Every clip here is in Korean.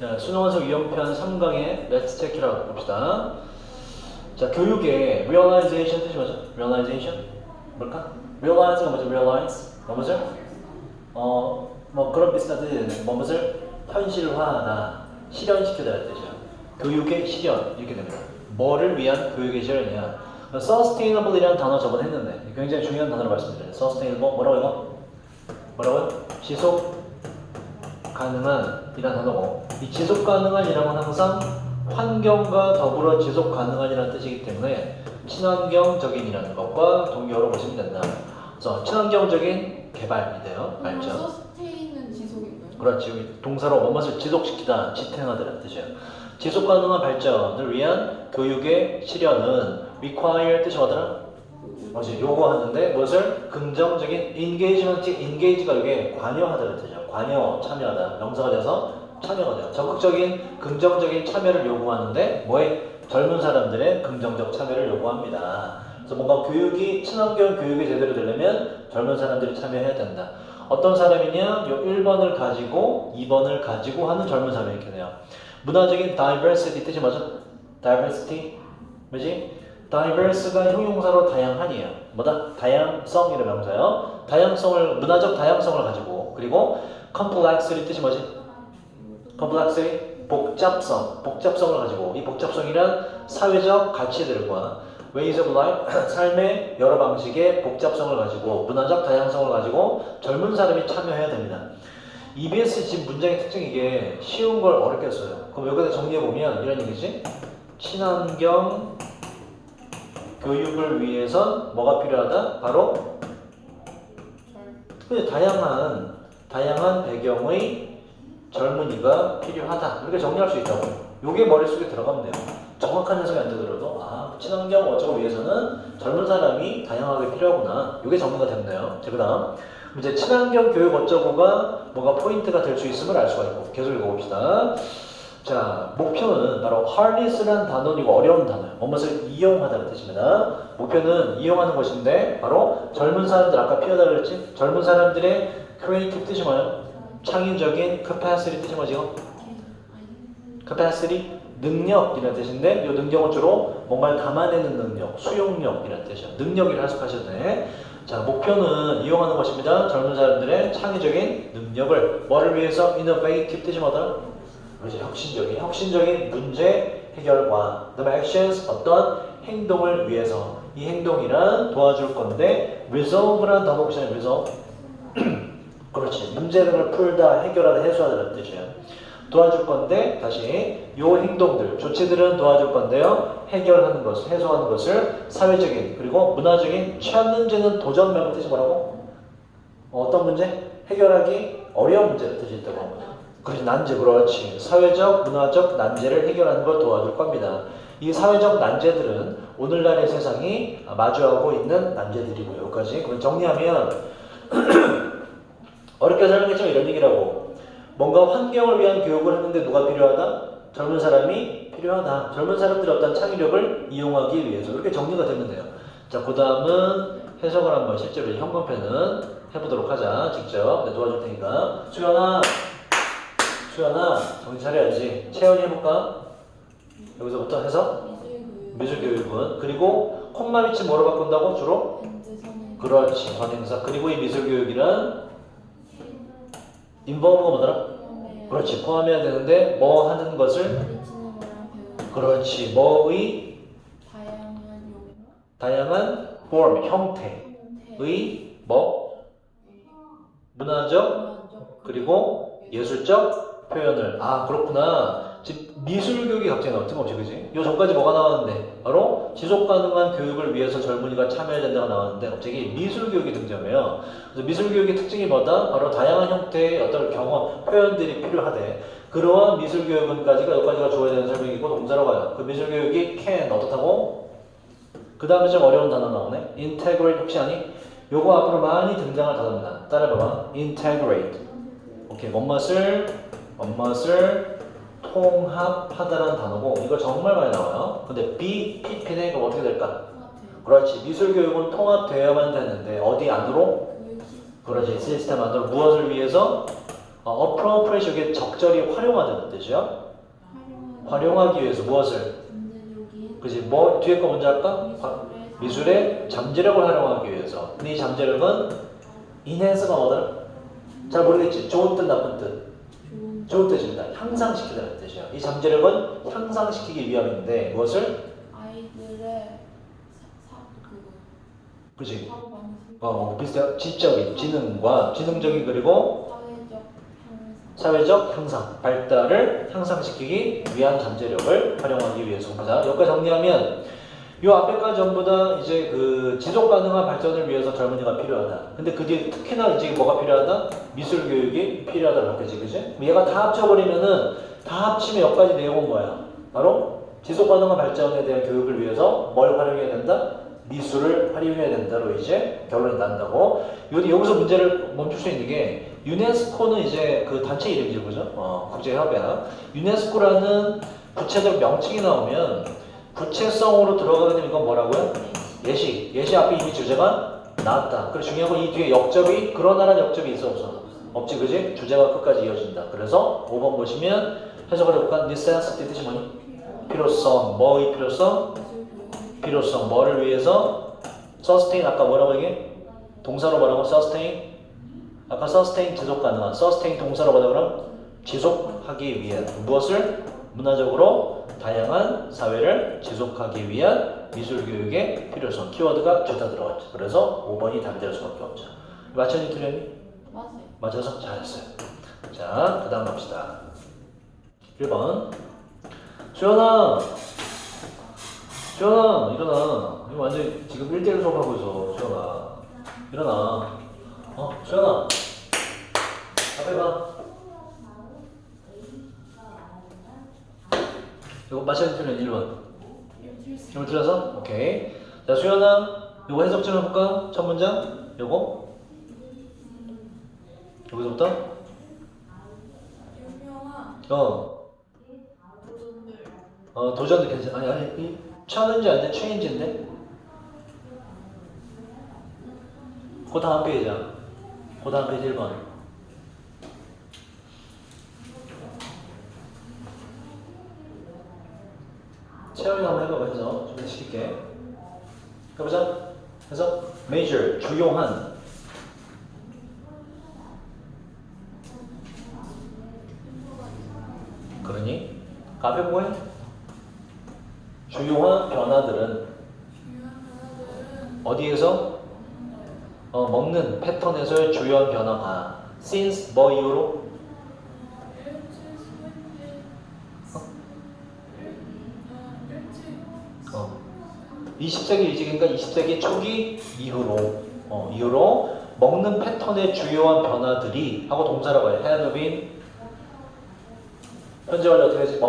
자, 수능원석 유형편 3강에 Let's check it out 봅시다. 자, 교육의 realization 뜻이 뭐죠? realization? 뭘까? realize가 뭐죠? realize? 뭐죠? 뭐 그런 비슷한 뜻이 뭐뭇을 현실화하다, 실현시키다라는 뜻이죠. 교육의 실현 이렇게 됩니다. 뭐를 위한 교육의 실현이냐? sustainable이라는 단어 저번에 했는데 굉장히 중요한 단어를 말씀드려요. sustainable 뭐라고 이거? 뭐라고요? 지속 가능한 이라는 단어고, 이 지속 가능한 이라는 건 항상 환경과 더불어 지속 가능한이라는 뜻이기 때문에 친환경적인이라는 것과 동의어로 보시면 된다. 그래서 친환경적인 개발이 돼요. 알죠? 서스테인은 지속인가요? 그렇지. 동사로 무엇을 지속시키다, 지탱하다라는 뜻이에요. 지속 가능한 발전을 위한 교육의 실현은 require 뜻이 뭐더라? 뭐지? 요구하는데 무엇을? 긍정적인 engagement, engage가 이게 관여하다라는 뜻이에요. 관여, 참여하다. 명사가 돼서 참여가 돼요. 적극적인, 긍정적인 참여를 요구하는데 뭐에? 젊은 사람들의 긍정적 참여를 요구합니다. 그래서 뭔가 교육이, 친환경 교육이 제대로 되려면 젊은 사람들이 참여해야 된다. 어떤 사람이냐? 요 1번을 가지고 2번을 가지고 하는 젊은 사람이 이렇게 돼요. 문화적인 diversity 뜻이 뭐죠? diversity 뭐지? diverse가 형용사로 다양한이에요. 뭐다? 다양성이라는 명사예요. 다양성을, 문화적 다양성을 가지고, 그리고 complexity 뜻이 뭐지? complexity 복잡성을 가지고, 이 복잡성이란 사회적 가치들과 ways of life 삶의 여러 방식의 복잡성을 가지고, 문화적 다양성을 가지고 젊은 사람이 참여해야 됩니다. EBS 지금 문장의 특징이 이게 쉬운 걸 어렵게 써요. 그럼 여기다 정리해보면 이런 얘기지. 친환경 교육을 위해선 뭐가 필요하다? 바로 다양한 배경의 젊은이가 필요하다. 이렇게 정리할 수 있다고. 요게 머릿속에 들어가면 돼요. 정확한 해석이 안 되더라도 친환경 어쩌고 위해서는 젊은 사람이 다양하게 필요하구나. 요게 정리가 됐네요. 자, 그 다음 이제 친환경 교육 어쩌고가 뭐가 포인트가 될 수 있음을 알 수가 있고, 계속 읽어봅시다. 자, 목표는 바로 harness라는 단어이고 어려운 단어예요. 무엇을 이용하다는 뜻입니다. 목표는 이용하는 것인데 바로 젊은 사람들, 아까 피하다 그랬지? 젊은 사람들의 creative 뜻이 뭐예요? 창의적인 capacity 뜻이 뭐지? capacity? 능력이라는 뜻인데 이 능력은 주로 뭔가를 담아내는 능력, 수용력이라는 뜻이에요. 능력이라 해석하셔도 돼. 자, 목표는 이용하는 것입니다. 젊은 사람들의 창의적인 능력을 뭐를 위해서? innovative 뜻이 뭐다? 그렇죠. 혁신적인 문제 해결과 그다음에 actions, 어떤 행동을 위해서. 이 행동이란 도와줄 건데 resolve라는 단어 혹시 resolve? 그렇지. 문제를 풀다, 해결하다, 해소하다는 뜻이에요. 도와줄 건데 다시 요 행동들, 조치들은 도와줄 건데요. 해결하는 것, 해소하는 것을 사회적인 그리고 문화적인 챌린지는 도전 말고 뜻이 뭐라고? 어떤 문제? 해결하기 어려운 문제를 뜻이 있다고. 그렇지, 난제, 그렇지. 사회적, 문화적 난제를 해결하는 걸 도와줄 겁니다. 이 사회적 난제들은 오늘날의 세상이 마주하고 있는 난제들이고요. 여기까지. 그럼 정리하면 어렵게 설명했지만 이런 얘기라고. 뭔가 환경을 위한 교육을 하는데 누가 필요하다? 젊은 사람이 필요하다. 젊은 수험들의 어떤 창의력을 이용하기 위해서. 이렇게 정리가 됐는데요. 자, 그 다음은 해석을 한번 실제로 형광펜은 해보도록 하자. 직접. 내가 도와줄 테니까. 수연아, 정신 차려야지. 채연이 해볼까? 여기서부터 해서? 미술교육은. 그리고 콤마 위치 뭐로 바꾼다고? 주로? 그렇지, 선행사. 그리고 이 미술교육이란 involve가 뭐더라? 그렇지, 포함해야 되는데 뭐 하는 것을? 그렇지, 뭐의? 다양한 form, 형태의 뭐? 문화적 그리고 예술적 표현을. 그렇구나. 즉 미술교육이 갑자기 나올 틈없이, 그지? 요 전까지 뭐가 나왔는데 바로 지속가능한 교육을 위해서 젊은이가 참여해야 된다고 나왔는데 갑자기 미술교육이 등장해요. 그래서 미술교육의 특징이 뭐다? 바로 다양한 형태의 어떤 경험, 표현들이 필요하대. 그러한 미술교육은까지가 여기까지가 주어야 되는 설명이고 동사로 가요. 그 미술교육이 can 어떻다고? 그 다음에 좀 어려운 단어 나오네. integrate 혹시 아니? 요거 앞으로 많이 등장할 단어입니다. 따라해봐봐. integrate. 오케이, 뭔맛을 통합하다라는 단어고 이거 정말 많이 나와요. 근데 PPP는 이거 어떻게 될까? 그렇지. 미술교육은 통합되어야만 되는데 어디 안으로? 그렇지. 시스템 안으로. 무엇을 위해서? appropriate 이게 적절히 활용하다는 뜻이야. 활용하기 위해서 무엇을? 그지? 뭐 뒤에 거 먼저 할까? 미술의 잠재력을 활용하기 위해서. 근데 이 잠재력은 enhance가 뭐더라? 잘 모르겠지? 좋은 뜻, 나쁜 뜻? 좋은 뜻입니다. 향상시키다는 뜻이야. 이 잠재력은 향상시키기 위함인데 무엇을? 아이들의 그지? 사고 방식, 비슷해. 지적인, 지능적인 그리고 사회적 향상. 사회적 향상, 발달을 향상시키기 위한 잠재력을 활용하기 위해서입니다. 여기까지 정리하면 이 앞에까지 전부 다 이제 그 지속 가능한 발전을 위해서 젊은이가 필요하다. 근데 그 뒤에 특히나 이제 뭐가 필요하다? 미술 교육이 필요하다고 했지, 그지? 얘가 다 합쳐버리면은 다 합치면 여기까지 내용은 뭐야? 바로 지속 가능한 발전에 대한 교육을 위해서 뭘 활용해야 된다? 미술을 활용해야 된다로 이제 결론이 난다고. 여기서 문제를 멈출 수 있는 게 유네스코는 이제 그 단체 이름이죠, 그죠? 국제협약. 유네스코라는 구체적 명칭이 나오면 구체성으로 들어가게 되면 이건 뭐라고요? 예시. 예시 앞에 이미 주제가 나왔다. 그리고 중요한 건 이 뒤에 역접이 그러나란 역접이 있어 없어? 없지, 그지? 주제가 끝까지 이어진다. 그래서 5번 보시면 해석을 해볼까? necessity 뜻이 뭐니? 필요성. 뭐의 필요성? 필요성. 뭐를 위해서? sustain. 아까 뭐라고 이게? 동사로 뭐라고? sustain. 아까 sustain 지속 가능한. sustain 동사로 뭐라고 그럼? 지속하기 위한. 무엇을? 문화적으로 다양한 사회를 지속하기 위한 미술교육의 필요성. 키워드가 둘 다 들어갔죠. 그래서 5번이 답이 될 수밖에 없죠. 맞췄니, 틀렸니? 맞아요. 맞아서 잘했어요. 자, 그 다음 갑시다. 1번. 수연아, 일어나. 이거 완전 지금 1대1 수업하고 있어. 수연아, 일어나. 수연아, 앞에 봐. 이거 맞춰야 틀린 1번. 이거 틀려서? 오케이. 자, 수연아, 이거 해석 좀 해볼까? 첫 문장? 요거? 여기서부터? 유명한 도전도 괜찮아. 아니, 이 챌린지 아닌데? 체인지인데? 그 다음 페이지야. 그 다음 페이지 1번. 채영이 한번 해봐봐. 해서 좀 시킬게. 해보자. 해서 major, 주요한. 그러니? 앞에 뭐해? 주요한 변화들은 어디에서? 먹는 패턴에서의 주요한 변화가 since 뭐 이후로? 20세기 일찍인가 20세기 초기 이후로 먹는 패턴의 주요한 변화들이 하고 동사라고 해요. have been 현재 완료 어떻게 하지?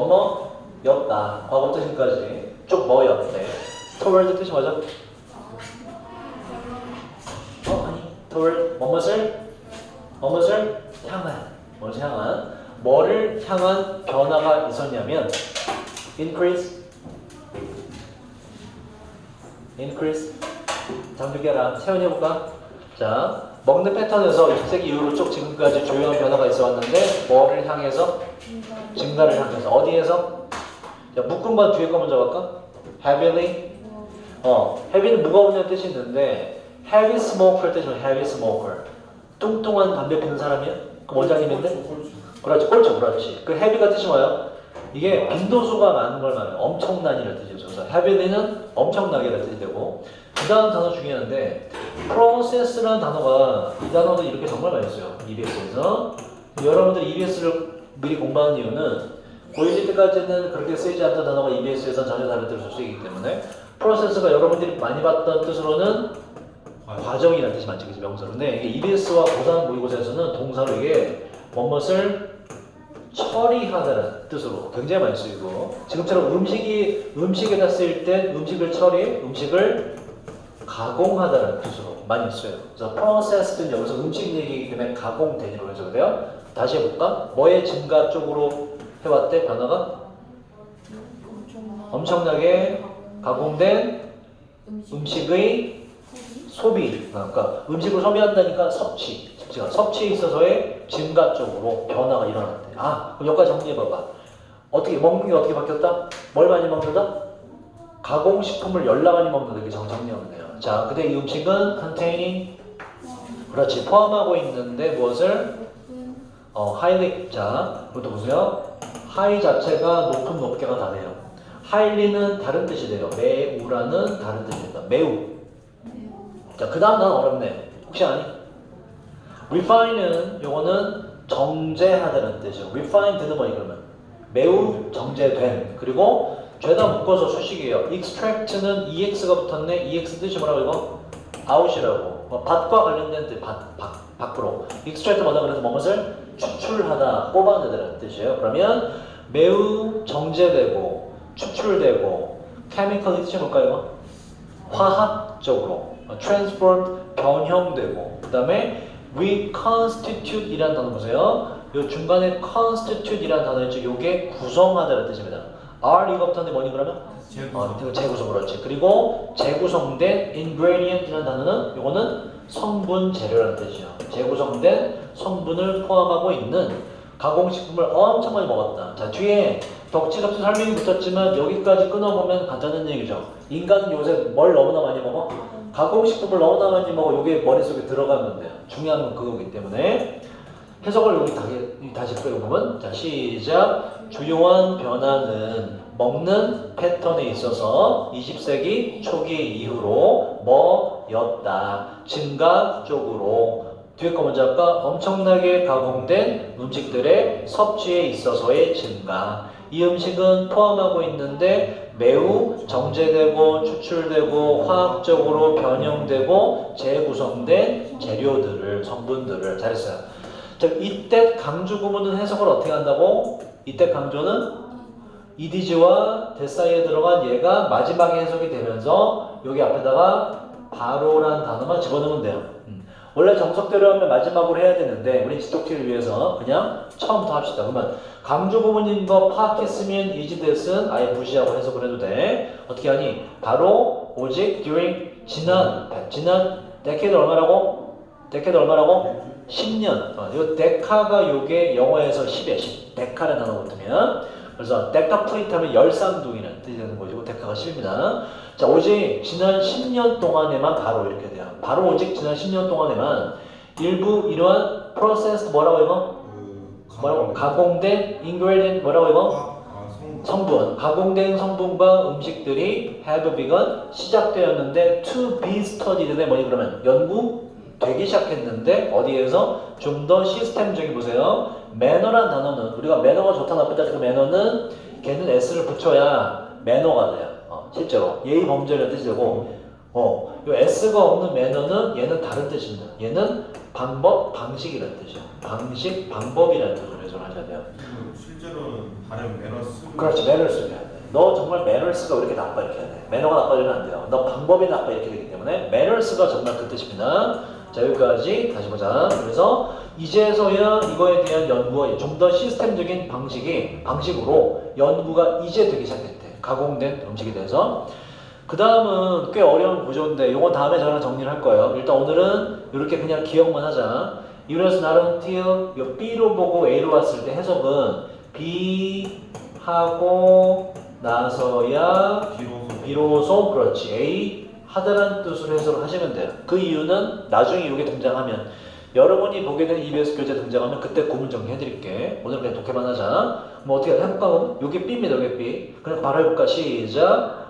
였다. 과거 뜻까지 쭉 뭐였대. toward 뜻이 뭐죠? 아니 toward 뭐뭇을 향한 뭐를 향한 변화가 있었냐면 increase 잠들게라. 세연이 해볼까? 자, 먹는 패턴에서 20세기 이후로 쭉 지금까지 주요한 변화가 있어 왔는데 뭐를 향해서? 증가를 향해서. 어디에서? 자, 묶음반 뒤에 거 먼저 갈까? heavily heavy는 무거운이라는 뜻이 있는데 heavy smoker 뜻이 heavy smoker 뚱뚱한 담배 피는 사람이야? 그 원장님인데? 그렇지, 그렇지. 그 heavy가 뜻이 뭐야? 이게 빈도수가 많은 걸 말해요. 엄청난이라는 뜻이죠. 그래서 heavy는 엄청나게라는 뜻이 되고 그 다음 단어 중요한데 process라는 단어가 이 단어도 이렇게 정말 많이 써요. EBS에서. 여러분들이 EBS를 미리 공부하는 이유는 고1 때까지는 그렇게 쓰이지 않던 단어가 EBS에서 전혀 다른 뜻으로 쓰이기 때문에 process가 여러분들이 많이 봤던 뜻으로는 과정이라는 뜻이 많죠. 명사로. 근데 이게 EBS와 고3 모의고사에서는 동사로 이게 뭐뭇을 처리하다는 뜻으로 굉장히 많이 쓰이고 지금처럼 음식에다 쓰일 때 음식을 음식을 가공하다는 뜻으로 많이 써요. 그래서 processed는 여기서 음식 얘기이기 때문에 가공 대리로 해석이 돼요. 다시 해볼까? 뭐의 증가 쪽으로 해왔대? 변화가? 엄청나게 가공된 음식의 소비. 그러니까 음식을 소비한다니까 섭취. 섭취에 있어서의 증가 쪽으로 변화가 일어났대. 아, 그럼 여기까지 정리해봐봐. 어떻게 먹는 게 어떻게 바뀌었다? 뭘 많이 먹는다? 가공식품을 열나 많이 먹는다. 이렇게 정리하면 돼요. 자, 근데 이 음식은 containing 그렇지 포함하고 있는데 무엇을? highly. 자, 이것도 보세요. high 자체가 높은 높게가 다네요. highly는 다른 뜻이 돼요. 매우라는 다른 뜻입니다. 매우. 자, 그 다음 단어 어렵네. 혹시 아니? refine은 요거는 정제하다는 뜻이죠. refined는 뭐니 그러면? 매우 정제된. 그리고 죄다 묶어서 수식이에요. extract는 ex가 붙었네. ex 뜻이 뭐라고 이거? out이라고. 밭과 관련된 뜻, 밖으로. extract 뭐다 그래서 무엇을 추출하다, 뽑아내다는 뜻이에요. 그러면 매우 정제되고 추출되고 chemical 뜻이 뭘까요? 이거? 화학적으로 transformed 변형되고 그 다음에 reconstitute 이라는 단어 보세요. 요 중간에 constitute 이라는 단어 있죠. 요게 구성하다는 뜻입니다. R 이거 붙었는데 뭐니 그러면? 재구성 그렇지. 그리고 재구성된 ingredient 이라는 단어는 요거는 성분 재료라는 뜻이죠. 재구성된 성분을 포함하고 있는 가공식품을 엄청 많이 먹었다. 자, 뒤에 덕지덕지 설명이 붙었지만 여기까지 끊어보면 간단한 얘기죠. 인간은 요새 뭘 너무나 많이 먹어? 가공식품을 너무나 많이 먹어. 이게 머릿속에 들어가면 돼요. 중요한 건 그거기 때문에 해석을 여기 다시 빼보면 자, 시작. 주요한 변화는 먹는 패턴에 있어서 20세기 초기 이후로 뭐였다. 증가 쪽으로 뒤에 거 먼저 할까? 엄청나게 가공된 음식들의 섭취에 있어서의 증가. 이 음식은 포함하고 있는데 매우 정제되고 추출되고 화학적으로 변형되고 재구성된 재료들을 성분들을 잘했어요. 자, 이때 강조 구문은 해석을 어떻게 한다고? 이때 강조는 이디즈와 대 사이에 들어간 얘가 마지막에 해석이 되면서 여기 앞에다가 바로란 단어만 집어넣으면 돼요. 원래 정석대로 하면 마지막으로 해야 되는데 우리 지속지를 위해서 그냥 처음부터 합시다. 그러면 강조 부분인 거 파악했으면 이지댓은 아예 무시하고 해석을 해도 돼. 어떻게 하니? 바로 오직 during 지난 decade 얼마라고? decade 얼마라고? 10년. 요 데카가 요게 영어에서 10이야 10. 데카라는 단어 붙으면 그래서 데카플리트 하면 열쌍둥이라는 뜻이 되는 거죠. 데카가 10입니다. 자, 오직 지난 10년 동안에만 바로 이렇게 돼요. 바로 오직 지난 10년 동안에만 일부 이러한 프로세스 뭐라고 이거? 뭐라고? 가공된 ingredient 뭐라고 이거? 성분. 가공된 성분과 음식들이 have begun 시작되었는데 to be studied에 뭐니 그러면 연구되기 시작했는데 어디에서 좀 더 시스템적인 보세요. 매너란 단어는 우리가 매너가 좋다 나쁘다 그 매너는 걔는 s를 붙여야 매너가 돼요. 실제로 예의 범절이라는 뜻이 되고 요 s가 없는 매너는 얘는 다른 뜻입니다. 얘는 방법, 방식이라는 뜻이에요. 방식, 방법이라는 뜻으로 해석을 하셔야 돼요. 실제로는 발음 매너스. 그렇지, 매너스를 해야 돼. 너 정말 매너스가 왜 이렇게 나빠 이렇게 해야 돼. 매너가 나빠지면 안 돼요. 너 방법이 나빠 이렇게 되기 때문에 매너스가 정말 그 뜻입니다. 자, 여기까지 다시 보자. 그래서 이제서야 이거에 대한 연구가 좀 더 시스템적인 방식으로 연구가 이제 되기 시작했대. 가공된 음식에 대해서. 그 다음은 꽤 어려운 구조인데 이건 다음에 저랑 정리를 할 거예요. 일단 오늘은 이렇게 그냥 기억만 하자. 이래서 나름 till 이 B로 보고 A로 왔을 때 해석은 B 하고 나서야 비로소 그렇지 A 하다라는 뜻으로 해석을 하시면 돼요. 그 이유는 나중에 이게 등장하면 여러분이 보게 된 EBS 교재 등장하면 그때 구문 정리해드릴게. 오늘 그냥 독해만 하자. 뭐 어떻게 해볼까? 여기 B입니다. 여기 B. 그냥 바로 해볼까? 시작.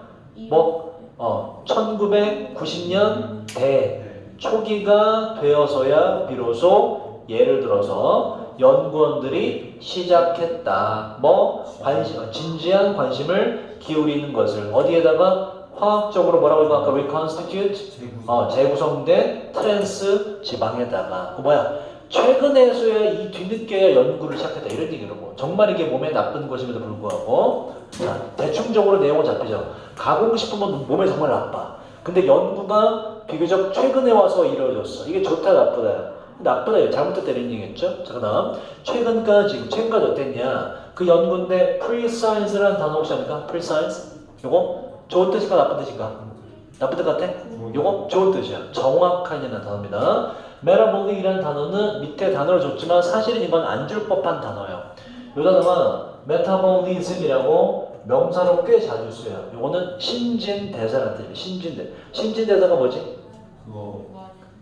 1990년 대 초기가 되어서야 비로소 예를 들어서 연구원들이 시작했다. 진지한 관심을 기울이는 것을 어디에다가 화학적으로 뭐라고 해봐? 아까 reconstitute 재구성된 트랜스 지방에다가 최근에서야 이 뒤늦게야 연구를 시작했다 이런 얘기라고. 정말 이게 몸에 나쁜 것임에도 불구하고 자, 대충적으로 내용은 잡히죠. 가공식품은 몸에 정말 나빠. 근데 연구가 비교적 최근에 와서 이루어졌어. 이게 좋다 나쁘다. 나쁘다 잘못됐다 이런 얘기겠죠. 자, 그다음 최근까지 어땠냐? 그 연구인데 pre-science라는 단어 혹시 압니까? pre-science? 요거 좋은 뜻인가 나쁜 뜻인가? 나쁜 뜻 같아? 요거 좋은 뜻이야. 정확한이라는 단어입니다. metabolic이라는 단어는 밑에 단어를 줬지만 사실은 이건 안 줄 법한 단어예요. 이 단어가 metabolism이라고 명사로 꽤 자주 써요. 이거는 신진대사라는 뜻이에요. 신진대사가 뭐지? 그거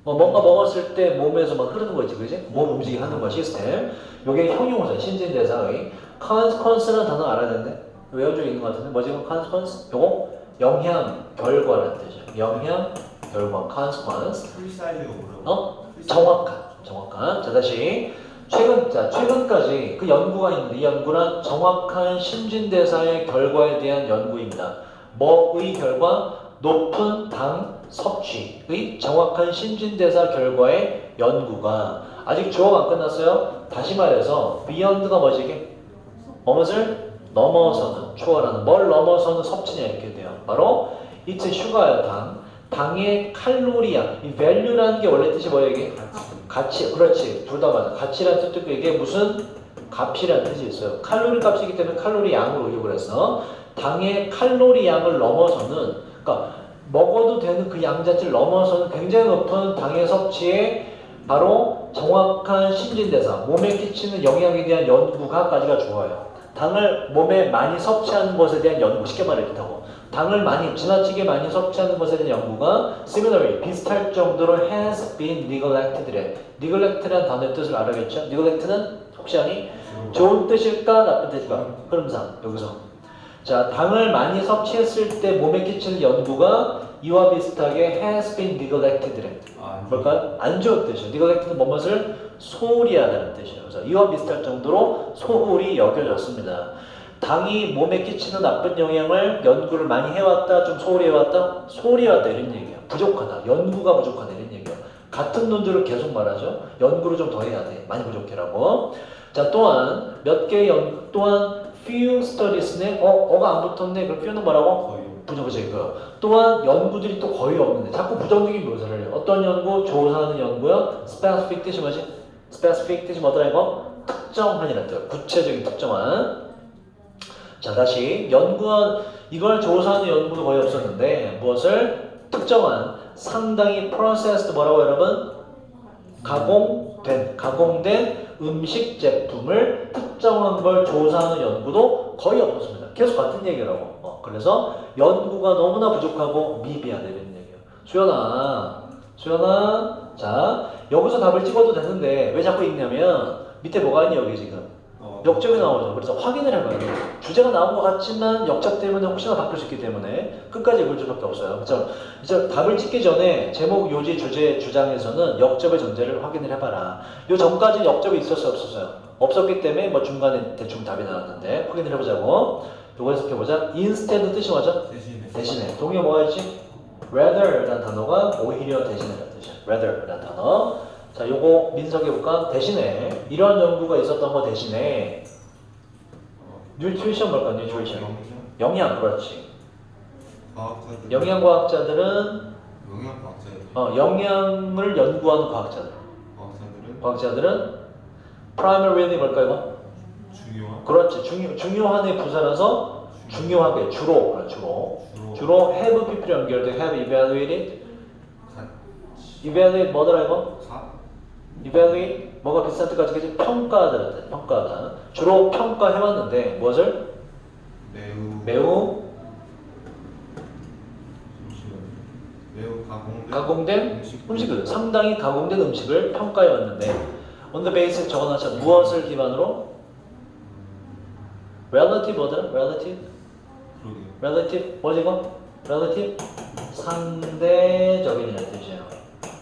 뭔가 먹었을 때 몸에서 막 흐르는 거 있지, 그지? 몸 움직이게 하는 거 시스템. 요게 형용사예요. 신진대사의. consequence라는 단어 알아야 되는데 외운 적 있는 것 같은데 뭐지? consequence? 요거 영향, 결과라는 뜻이에요. 영향, 결과, consequence. 프리사이즈가 뭐라고? 정확한. 자, 다시. 최근까지 그 연구가 있는데 이 연구는 정확한 신진대사의 결과에 대한 연구입니다. 뭐의 결과? 높은 당 섭취의 정확한 신진대사 결과의 연구가 아직 주어가 안 끝났어요. 다시 말해서 beyond가 뭐지 이게? 뭐뭇을 넘어서는 초월하는 뭘 넘어서는 섭취냐 이렇게 돼요. 바로 it's sugar예요. 당의 칼로리야. 이 value라는 게 원래 뜻이 뭐예요 이게? 가치. 그렇지. 둘 다 맞아. 가치라는 뜻도 있고 이게 무슨 값이라는 뜻이 있어요. 칼로리 값이기 때문에 칼로리 양으로 의역을 해서 당의 칼로리 양을 넘어서는 그러니까 먹어도 되는 그 양 자체를 넘어서는 굉장히 높은 당의 섭취에 바로 정확한 신진대사, 몸에 끼치는 영향에 대한 연구가까지가 좋아요. 당을 몸에 많이 섭취하는 것에 대한 연구, 쉽게 말하겠다고. 당을 지나치게 많이 섭취하는 것에 대한 연구가 similarly, 비슷할 정도로 has been neglected래. neglect라는 단어의 뜻을 알아야겠죠? neglect는 혹시 아니? 좋은 뜻일까? 나쁜 뜻일까? 흐름상, 여기서. 자, 당을 많이 섭취했을 때 몸에 끼치는 연구가 이와 비슷하게 has been neglected래. 뭘까요? 안 좋은 뜻이에요. neglect는 뭐뭇을 소홀히 하다는 뜻이에요. 그래서 이와 비슷할 정도로 소홀히 여겨졌습니다. 당이 몸에 끼치는 나쁜 영향을 연구를 많이 해왔다, 좀 소홀히 해왔다? 소홀히 해왔다 이런 얘기예요. 부족하다, 연구가 부족하다 이런 얘기예요. 같은 논조를 계속 말하죠. 연구를 좀 더 해야 돼. 많이 부족해라고. 자, 또한 몇 개의 연구, 또한 few studies네. 어가 안 붙었네. 그럼 few는 뭐라고? 거의 부정적. 또한 연구들이 또 거의 없는데 자꾸 부정적인 묘사를 해요. 어떤 연구? 조사하는 연구요. specific 뜻이 뭐지? specific 뜻이 뭐더라 이거? 특정한이라는 뜻. 구체적인 특정한. 자, 다시 연구한 이걸 조사하는 연구도 거의 없었는데 무엇을? 특정한 상당히 processed 뭐라고 여러분? 가공된 음식 제품을 특정한 걸 조사하는 연구도 거의 없었습니다. 계속 같은 얘기라고. 그래서 연구가 너무나 부족하고 미비하다 이런 얘기예요. 수연아, 자 여기서 답을 찍어도 되는데 왜 자꾸 읽냐면 밑에 뭐가 있니 여기 지금 역점이 나오죠. 그래서 확인을 해봐야 돼요. 주제가 나온 것 같지만 역작 때문에 혹시나 바뀔 수 있기 때문에 끝까지 읽을 수밖에 없어요. 그래서 이제 답을 찍기 전에 제목, 요지, 주제, 주장에서는 역접의 존재를 확인을 해봐라. 요 전까지 역접이 있었어요, 없었어요? 없었기 때문에 뭐 중간에 대충 답이 나왔는데 확인을 해보자고. 요거 해석해보자. instead 뜻이 뭐죠? 대신에. 동의어 뭐가 있지? rather라는 단어가 오히려 대신이라는 뜻이야. rather라는 단어. 자, 요거 민석해볼까? 대신에 이런 연구가 있었던 거 대신에 nutrition 뭘까? nutrition 영양, 그렇지. 영양과학자들은 영양을 연구하는 과학자들은 primarily 뭘까 이거? 그렇지. 중요한의 부사라서 중요하게 주로 have people 연결돼. have evaluate 뭐더라 이거? evaluate 뭐가 비슷한 뜻까지 평가하다. 주로 평가해왔는데 무엇을? 매우 가공된 음식을 상당히 가공된 음식을 평가해왔는데 on the basis 적어놨죠. 무엇을 기반으로? relative 뭐더라? relative 뭐지 이거? relative 상대적인이라는 뜻이에요.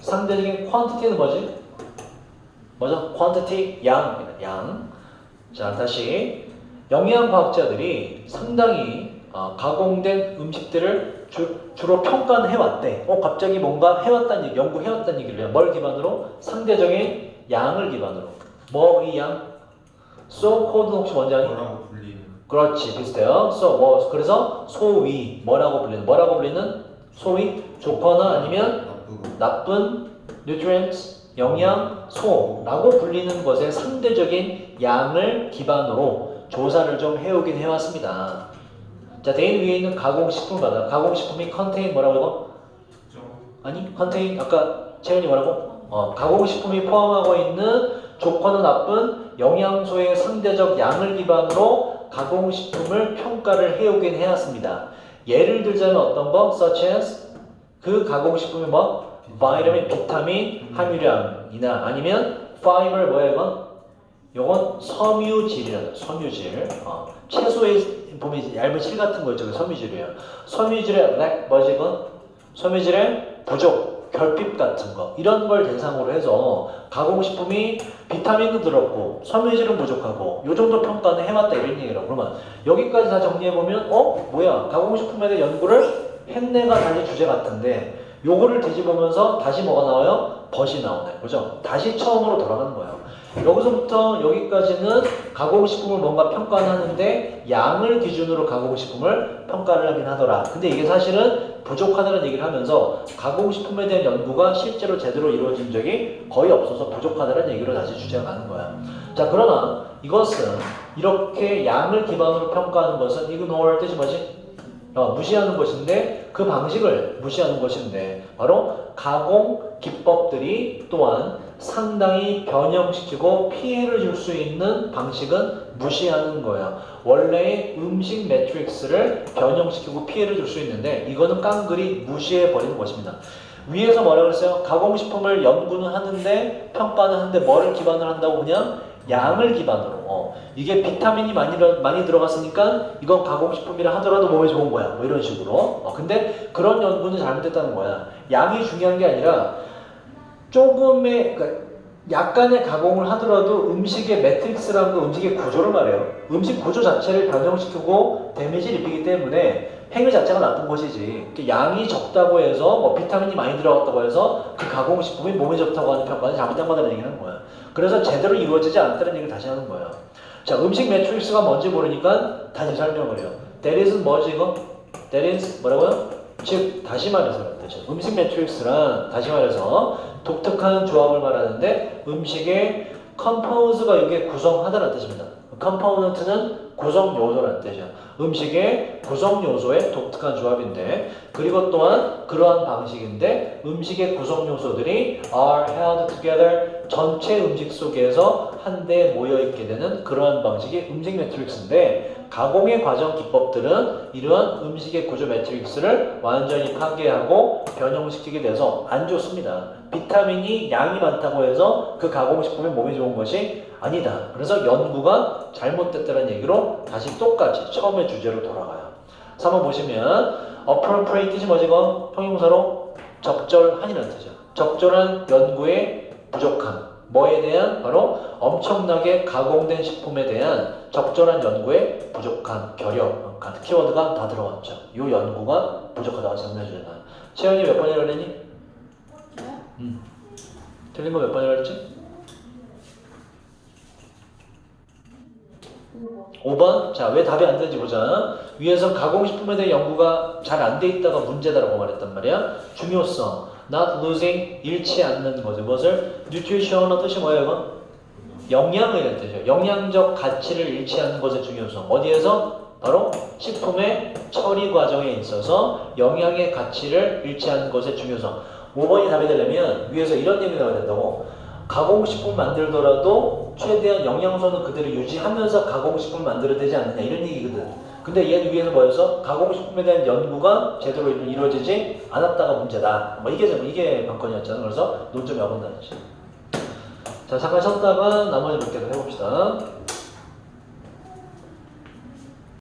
상대적인 quantity는 뭐지? 뭐죠? quantity 양. 자, 다시 영양과학자들이 상당히 가공된 음식들을 주로 평가는 해왔대. 갑자기 뭔가 해왔다는 얘기, 연구해왔다는 얘기를 해요. 뭘 기반으로? 상대적인 양을 기반으로. 뭐 이 양? so called는 혹시 뭔지 아니? 그렇지, 비슷해요. 그래서 소위 뭐라고 불리는? 소위 좋거나 아니면 나쁜 nutrients 영양, 소라고 불리는 것의 상대적인 양을 기반으로 조사를 좀 해오긴 해왔습니다. 자, 대인 위에 있는 가공식품 받아. 가공식품이 contain 뭐라고 해요? 아니, contain 아까 채연이 뭐라고? 가공식품이 포함하고 있는 좋거나 나쁜 영양소의 상대적 양을 기반으로 가공식품을 평가를 해오긴 해왔습니다. 예를 들자면 어떤 거? such as 그 가공식품이 뭐? 비타민 함유량이나 아니면 fiber 뭐야 이건? 요건 섬유질이라는 섬유질. 채소에 보면 얇은 실 같은 거 있죠. 섬유질이에요. 섬유질의 뭐지 이건? 섬유질의 부족, 결핍 같은 거 이런 걸 대상으로 해서 가공식품이 비타민도 들었고 섬유질은 부족하고 요 정도 평가는 해왔다 이런 얘기라고. 그러면 여기까지 다 정리해보면 뭐야 가공식품에 대한 연구를 했네가 다시 주제 같은데 요거를 뒤집으면서 다시 뭐가 나와요? 벗이 나오네. 그죠? 다시 처음으로 돌아가는 거예요. 여기서부터 여기까지는 가공식품을 뭔가 평가하는데 양을 기준으로 가공식품을 평가를 하긴 하더라. 근데 이게 사실은 부족하다는 얘기를 하면서 가공식품에 대한 연구가 실제로 제대로 이루어진 적이 거의 없어서 부족하다는 얘기로 다시 주제가 가는 거야. 자, 그러나 이것은 이렇게 양을 기반으로 평가하는 것은 ignore 뜻이 뭐지? 무시하는 것인데 그 방식을 무시하는 것인데 바로 가공 기법들이 또한 상당히 변형시키고 피해를 줄 수 있는 방식은 무시하는 거예요. 원래의 음식 매트릭스를 변형시키고 피해를 줄 수 있는데 이거는 깡그리 무시해버리는 것입니다. 위에서 뭐라고 했어요? 가공식품을 연구는 하는데 평가는 하는데 뭐를 기반으로 한다고? 그냥 양을 기반으로. 이게 비타민이 많이 들어갔으니까 이건 가공식품이라 하더라도 몸에 좋은 거야. 뭐 이런 식으로. 근데 그런 연구는 잘못됐다는 거야. 양이 중요한 게 아니라 조금의 그러니까 약간의 가공을 하더라도 음식의 매트릭스라는 거 음식의 구조를 말해요. 음식 구조 자체를 변형시키고 데미지를 입히기 때문에 행위 자체가 나쁜 것이지. 양이 적다고 해서 뭐 비타민이 많이 들어갔다고 해서 그 가공식품이 몸에 좋다고 하는 평가는 잘못된 거라는 얘기를 하는 거야. 그래서 제대로 이루어지지 않았다는 얘기를 다시 하는 거예요. 자, 음식 매트릭스가 뭔지 모르니까 다시 설명을 해요. That is 뭐지 이거? That is 뭐라고요? 즉 다시 말해서 음식 매트릭스란 다시 말해서 독특한 조합을 말하는데 음식의 컴포즈가 이게 구성하다는 뜻입니다. 컴포넌트는 구성 요소라는 뜻이야. 음식의 구성 요소의 독특한 조합인데 그리고 또한 그러한 방식인데 음식의 구성 요소들이 are held together 전체 음식 속에서 한데 모여있게 되는 그러한 방식이 음식 매트릭스인데 가공의 과정 기법들은 이러한 음식의 구조 매트릭스를 완전히 파괴하고 변형시키게 돼서 안 좋습니다. 비타민이 양이 많다고 해서 그 가공식품이 몸에 좋은 것이 아니다. 그래서 연구가 잘못됐다는 얘기로 다시 똑같이 처음의 주제로 돌아가요. 3번 보시면 appropriate 뜻이 뭐지 이거? 형용사로 적절한이라는 뜻이죠. 적절한 연구의 부족함. 뭐에 대한? 바로 엄청나게 가공된 식품에 대한 적절한 연구의 부족한 결여 같은 키워드가 다 들어갔죠. 이 연구가 부족하다고 정리해주잖아. 채연이 몇 번이라고 그랬니? 틀린 거 몇 번이라고 그랬지? 5번? 자, 왜 답이 안 되는지 보자. 위에서 가공식품에 대한 연구가 잘 안 돼 있다가 문제다라고 말했단 말이야. 중요성. not losing, 잃지 않는 거죠. 무엇을? nutrition의 뜻이 뭐예요, 이건? 영양의 뜻이에요. 영양적 가치를 잃지 않는 것의 중요성. 어디에서? 바로 식품의 처리 과정에 있어서 영양의 가치를 잃지 않는 것의 중요성. 5번이 답이 되려면 위에서 이런 얘기가 나와야 된다고. 가공식품 만들더라도 최대한 영양소는 그대로 유지하면서 가공식품을 만들어야 되지 않느냐 이런 얘기거든. 근데 얘는 위에서 뭐였어? 가공식품에 대한 연구가 제대로 이루어지지 않았다가 문제다. 뭐 이게 관건이었잖아. 그래서 논점이 어긋나지. 자, 잠깐 쉬었다가 나머지 몇 개 더 해봅시다.